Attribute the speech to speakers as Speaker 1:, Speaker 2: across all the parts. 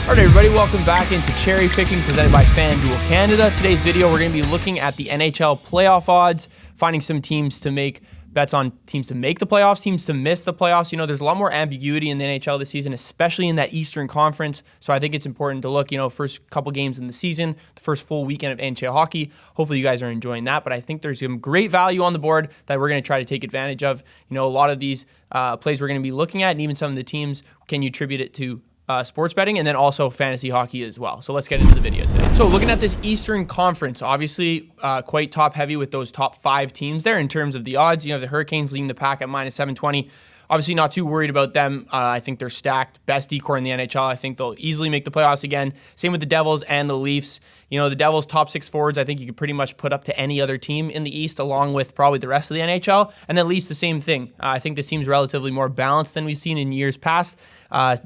Speaker 1: Alright everybody, welcome back into Cherry Picking presented by FanDuel Canada. Today's video we're going to be looking at the NHL playoff odds, finding some teams to make bets on teams to make the playoffs, teams to miss the playoffs. You know, there's a lot more ambiguity in the NHL this season, especially in that Eastern Conference. So I think it's important to look, first couple games in the season, the first full weekend of NHL hockey. Hopefully you guys are enjoying that. But I think there's some great value on the board that we're going to try to take advantage of. A lot of these plays we're going to be looking at, and even some of the teams, can you attribute it to sports betting and then also fantasy hockey as well. So let's get into the video today. So looking at this Eastern Conference, obviously quite top heavy with those top 5 teams there in terms of the odds. You have the Hurricanes leading the pack at minus 720. Obviously not too worried about them. I think they're stacked. Best decor in the NHL. I think they'll easily make the playoffs again. Same with the Devils and the Leafs. The Devils' top 6 forwards, I think you could pretty much put up to any other team in the East, along with probably the rest of the NHL. And then Leafs, the same thing. I think this team's relatively more balanced than we've seen in years past.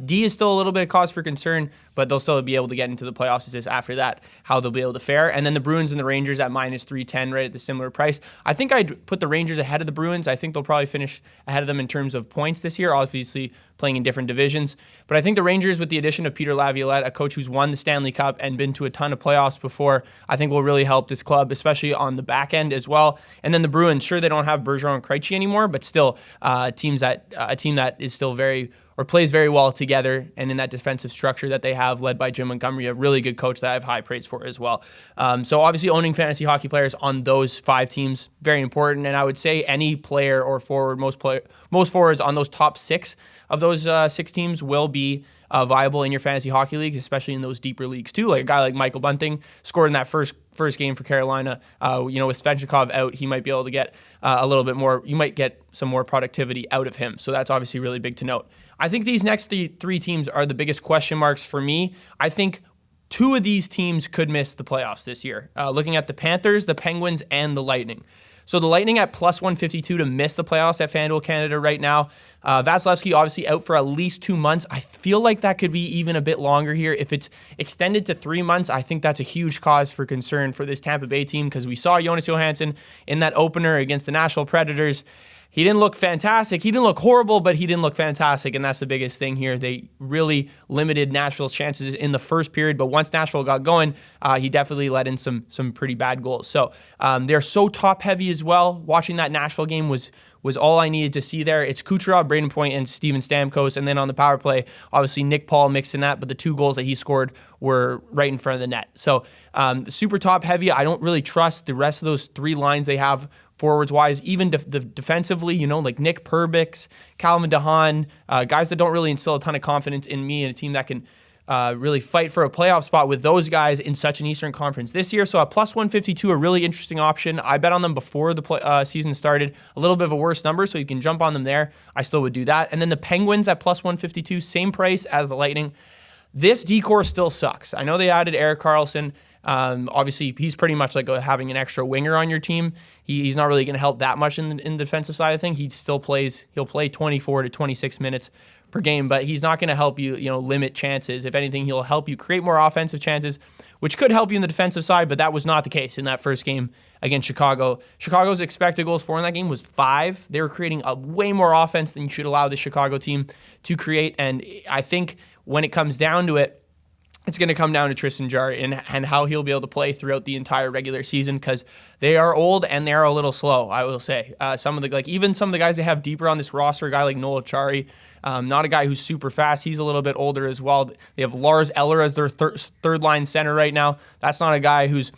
Speaker 1: D is still a little bit of cause for concern, but they'll still be able to get into the playoffs. It's just after that how they'll be able to fare. And then the Bruins and the Rangers at minus 310, right at the similar price. I think I'd put the Rangers ahead of the Bruins. I think they'll probably finish ahead of them in terms of points this year, obviously playing in different divisions. But I think the Rangers, with the addition of Peter Laviolette, a coach who's won the Stanley Cup and been to a ton of playoffs before, I think will really help this club, especially on the back end as well. And then the Bruins, sure, they don't have Bergeron and Krejci anymore, but still a team that is still plays very well together, and in that defensive structure that they have, led by Jim Montgomery, a really good coach that I have high praise for as well. So obviously owning fantasy hockey players on those 5 teams, very important. And I would say any player or forward, most forwards on those top 6 of those 6 teams will be viable in your fantasy hockey leagues, especially in those deeper leagues too. Like a guy like Michael Bunting scored in that first game for Carolina. With Svechnikov out, he might be able to get a little bit more. You might get some more productivity out of him. So that's obviously really big to note. I think these next three teams are the biggest question marks for me. I think 2 of these teams could miss the playoffs this year. Looking at the Panthers, the Penguins, and the Lightning. So the Lightning at plus 152 to miss the playoffs at FanDuel Canada right now. Vasilevsky obviously out for at least 2 months. I feel like that could be even a bit longer here. If it's extended to 3 months, I think that's a huge cause for concern for this Tampa Bay team, because we saw Jonas Johansson in that opener against the Nashville Predators. He didn't look fantastic. He didn't look horrible, but he didn't look fantastic, and that's the biggest thing here. They really limited Nashville's chances in the first period, but once Nashville got going, he definitely let in some pretty bad goals. So they're so top-heavy as well. Watching that Nashville game was all I needed to see there. It's Kucherov, Braden Point, and Steven Stamkos, and then on the power play, obviously Nick Paul mixed in that, but the 2 goals that he scored were right in front of the net. So super top-heavy. I don't really trust the rest of those 3 lines they have forwards-wise, even defensively, like Nick Perbix, Calvin DeHaan, guys that don't really instill a ton of confidence in me and a team that can really fight for a playoff spot with those guys in such an Eastern Conference this year. So at plus 152, a really interesting option. I bet on them before the season started. A little bit of a worse number, so you can jump on them there. I still would do that. And then the Penguins at plus 152, same price as the Lightning. This decor still sucks. I know they added Erik Karlsson. Obviously, he's pretty much like having an extra winger on your team. He's not really going to help that much in the defensive side of things. He'll play 24 to 26 minutes per game, but he's not going to help you, limit chances. If anything, he'll help you create more offensive chances, which could help you in the defensive side, but that was not the case in that first game against Chicago. Chicago's expected goals for in that game was 5. They were creating a way more offense than you should allow the Chicago team to create, and I think when it comes down to it, it's going to come down to Tristan Jarry and how he'll be able to play throughout the entire regular season, because they are old and they are a little slow, I will say. Some of the guys they have deeper on this roster, a guy like Noel Acciari, not a guy who's super fast. He's a little bit older as well. They have Lars Eller as their third line center right now. That's not a guy he's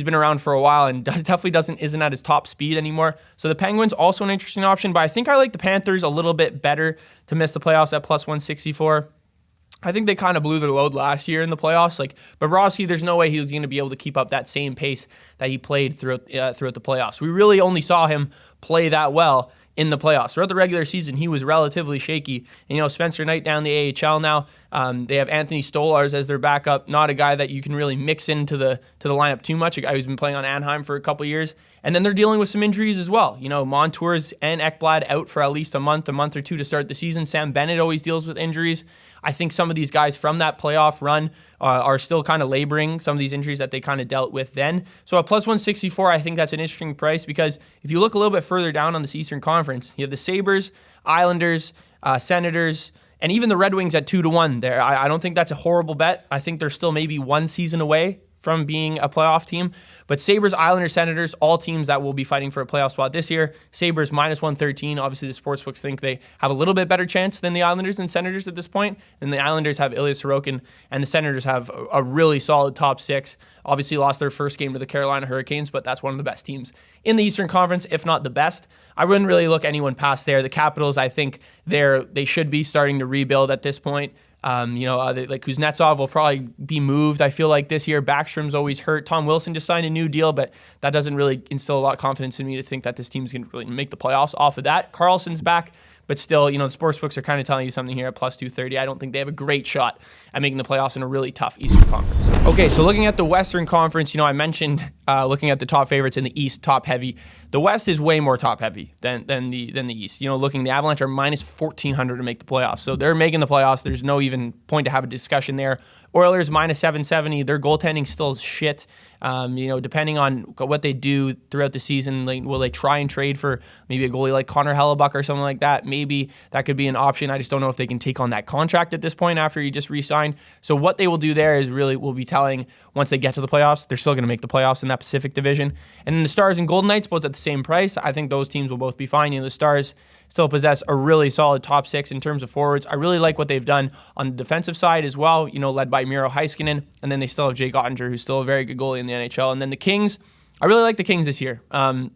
Speaker 1: been around for a while and definitely isn't at his top speed anymore. So the Penguins, also an interesting option, but I think I like the Panthers a little bit better to miss the playoffs at plus 164. I think they kind of blew their load last year in the playoffs. Bobrovsky, there's no way he was going to be able to keep up that same pace that he played throughout the playoffs. We really only saw him play that well in the playoffs. Throughout the regular season, he was relatively shaky. And, Spencer Knight down the AHL now. They have Anthony Stolars as their backup. Not a guy that you can really mix into the lineup too much. A guy who's been playing on Anaheim for a couple years. And then they're dealing with some injuries as well. Montours and Ekblad out for at least a month or 2 to start the season. Sam Bennett always deals with injuries. I think some of these guys from that playoff run are still kind of laboring some of these injuries that they kind of dealt with then. So at plus 164, I think that's an interesting price, because if you look a little bit further down on this Eastern Conference, you have the Sabres, Islanders, Senators, And even the Red Wings at 2-1 there, I don't think that's a horrible bet. I think they're still maybe one season away from being a playoff team. But Sabres, Islanders, Senators, all teams that will be fighting for a playoff spot this year. Sabres -113. Obviously, the sportsbooks think they have a little bit better chance than the Islanders and Senators at this point. And the Islanders have Ilya Sorokin, and the Senators have a really solid top six. Obviously, lost their first game to the Carolina Hurricanes, but that's one of the best teams in the Eastern Conference, if not the best. I wouldn't really look anyone past there. The Capitals, I think they should be starting to rebuild at this point. Like Kuznetsov will probably be moved. I feel like this year Backstrom's always hurt. Tom Wilson just signed a new deal, but that doesn't really instill a lot of confidence in me to think that this team's going to really make the playoffs off of that. Carlson's back, but still, the sportsbooks are kind of telling you something here at +230. I don't think they have a great shot at making the playoffs in a really tough Eastern Conference. Okay, so looking at the Western Conference, I mentioned looking at the top favorites in the East, top heavy. The West is way more top heavy than the East. The Avalanche are -1,400 to make the playoffs, so they're making the playoffs. There's no even point to have a discussion there. Oilers -770. Their goaltending still is shit. Depending on what they do throughout the season, will they try and trade for maybe a goalie like Connor Hellebuck or something like that? Maybe that could be an option. I just don't know if they can take on that contract at this point after he just re-signed. So what they will do there is really will be telling once they get to the playoffs. They're still going to make the playoffs in that Pacific Division. And then the Stars and Golden Knights, both at the same price. I think those teams will both be fine. The Stars still possess a really solid top six in terms of forwards. I really like what they've done on the defensive side as well, led by Miro Heiskanen. And then they still have Jake Ottinger, who's still a very good goalie in the NHL. And then the Kings, I really like the Kings this year. I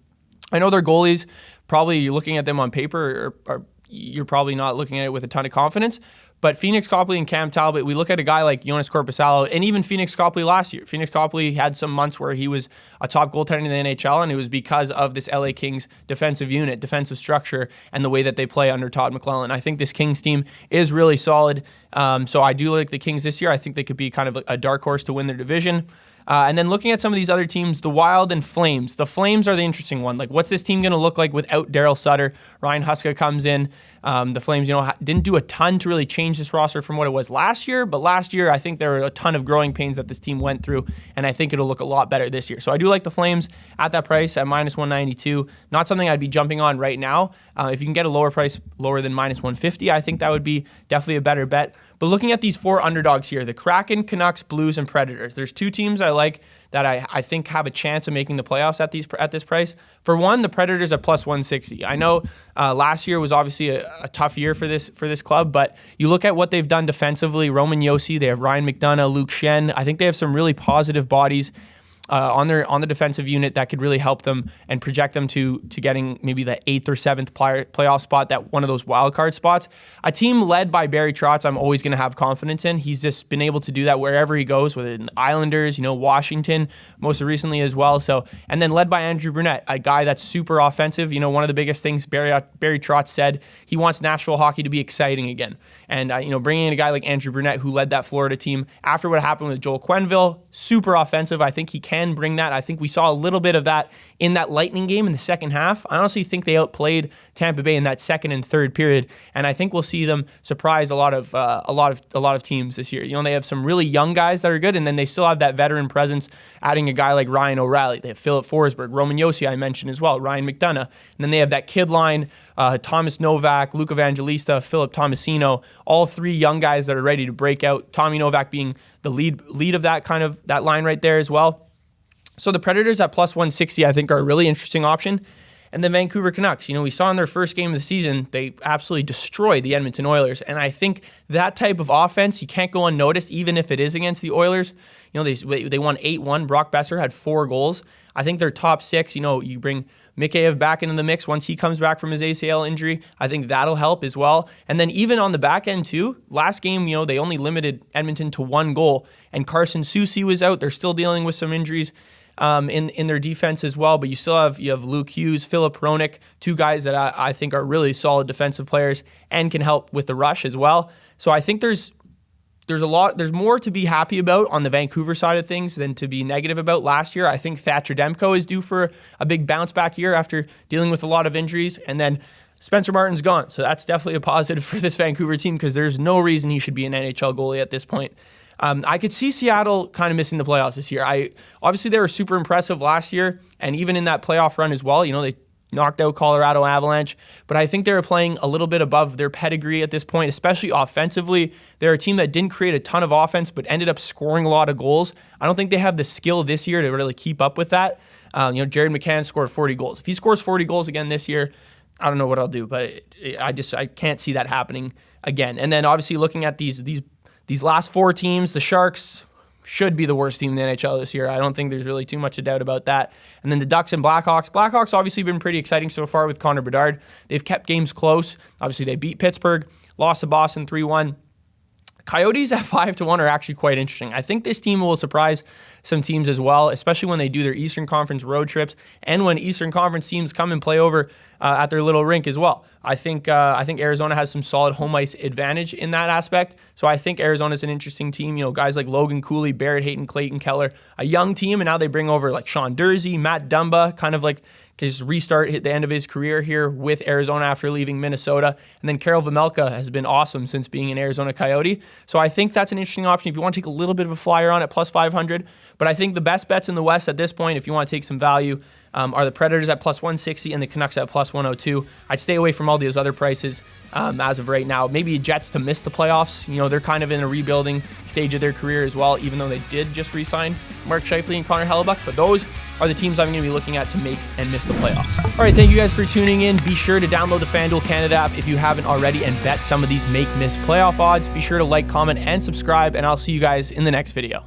Speaker 1: know their goalies, probably you're looking at them on paper, or you're probably not looking at it with a ton of confidence. But Phoenix Copley and Cam Talbot, we look at a guy like Jonas Korpisalo, and even Phoenix Copley last year. Phoenix Copley had some months where he was a top goaltender in the NHL, and it was because of this LA Kings defensive unit, defensive structure, and the way that they play under Todd McClellan. I think this Kings team is really solid. So I do like the Kings this year. I think they could be kind of a dark horse to win their division. And then looking at some of these other teams, the Wild and Flames. The Flames are the interesting one. Like, what's this team going to look like without Daryl Sutter? Ryan Huska comes in. The Flames, didn't do a ton to really change this roster from what it was last year. But last year, I think there were a ton of growing pains that this team went through. And I think it'll look a lot better this year. So I do like the Flames at that price at -192. Not something I'd be jumping on right now. If you can get a lower price, lower than -150, I think that would be definitely a better bet. But looking at these four underdogs here, the Kraken, Canucks, Blues, and Predators, there's two teams I like that I think have a chance of making the playoffs at this price. For one, the Predators at +160. I know last year was obviously a tough year for this club, but you look at what they've done defensively. Roman Josi, they have Ryan McDonough, Luke Shen. I think they have some really positive bodies on the defensive unit that could really help them and project them to getting maybe the 8th or 7th playoff spot, that one of those wild card spots. A team led by Barry Trotz, I'm always going to have confidence in. He's just been able to do that wherever he goes, whether in Islanders, Washington, most recently as well. So, and then led by Andrew Brunette, a guy that's super offensive. One of the biggest things Barry Trotz said, he wants Nashville hockey to be exciting again. And bringing in a guy like Andrew Brunette, who led that Florida team after what happened with Joel Quenneville, super offensive. I think he can bring that. I think we saw a little bit of that in that Lightning game in the second half. I honestly think they outplayed Tampa Bay in that second and third period, and I think we'll see them surprise a lot of teams this year. They have some really young guys that are good, and then they still have that veteran presence, adding a guy like Ryan O'Reilly. They have Philip Forsberg, Roman Josi I mentioned as well, Ryan McDonough, and then they have that kid line, Thomas Novak, Luke Evangelista, Philip Tomasino, all three young guys that are ready to break out. Tommy Novak being the lead of that line right there as well. So the Predators at +160, I think, are a really interesting option. And the Vancouver Canucks, we saw in their first game of the season, they absolutely destroyed the Edmonton Oilers. And I think that type of offense, you can't go unnoticed, even if it is against the Oilers. They won 8-1. Brock Besser had 4 goals. I think their top 6, you bring Mikheyev back into the mix once he comes back from his ACL injury. I think that'll help as well. And then even on the back end too, last game, they only limited Edmonton to 1 goal. And Carson Soucy was out. They're still dealing with some injuries in their defense as well, but you have Luke Hughes, Philip Hronik, 2 guys that I think are really solid defensive players and can help with the rush as well. So I think there's more to be happy about on the Vancouver side of things than to be negative about. Last year, I think Thatcher Demko is due for a big bounce back year after dealing with a lot of injuries, and then Spencer Martin's gone, so that's definitely a positive for this Vancouver team because there's no reason he should be an NHL goalie at this point. I could see Seattle kind of missing the playoffs this year. Obviously they were super impressive last year, and even in that playoff run as well. They knocked out Colorado Avalanche, but I think they're playing a little bit above their pedigree at this point, especially offensively. They're a team that didn't create a ton of offense, but ended up scoring a lot of goals. I don't think they have the skill this year to really keep up with that. Jared McCann scored 40 goals. If he scores 40 goals again this year, I don't know what I'll do, but I can't see that happening again. And then obviously looking at these last 4 teams, the Sharks should be the worst team in the NHL this year. I don't think there's really too much of doubt about that. And then the Ducks and Blackhawks. Blackhawks obviously been pretty exciting so far with Connor Bedard. They've kept games close. Obviously they beat Pittsburgh, lost to Boston 3-1. Coyotes at 5-1 are actually quite interesting. I think this team will surprise some teams as well, especially when they do their Eastern Conference road trips and when Eastern Conference teams come and play over at their little rink as well. I think Arizona has some solid home ice advantage in that aspect. So I think Arizona's an interesting team. Guys like Logan Cooley, Barrett Hayton, Clayton Keller, a young team, and now they bring over like Sean Durzi, Matt Dumba, kind of like his restart at the end of his career here with Arizona after leaving Minnesota. And then Karel Vejmelka has been awesome since being an Arizona Coyote. So I think that's an interesting option if you want to take a little bit of a flyer on at plus 500. But I think the best bets in the West at this point, if you want to take some value, are the Predators at plus 160 and the Canucks at plus 102. I'd stay away from all those other prices as of right now. Maybe Jets to miss the playoffs. They're kind of in a rebuilding stage of their career as well, even though they did just re-sign Mark Scheifele and Connor Hellebuck. But those are the teams I'm going to be looking at to make and miss the playoffs. All right, thank you guys for tuning in. Be sure to download the FanDuel Canada app if you haven't already and bet some of these make-miss playoff odds. Be sure to like, comment, and subscribe, and I'll see you guys in the next video.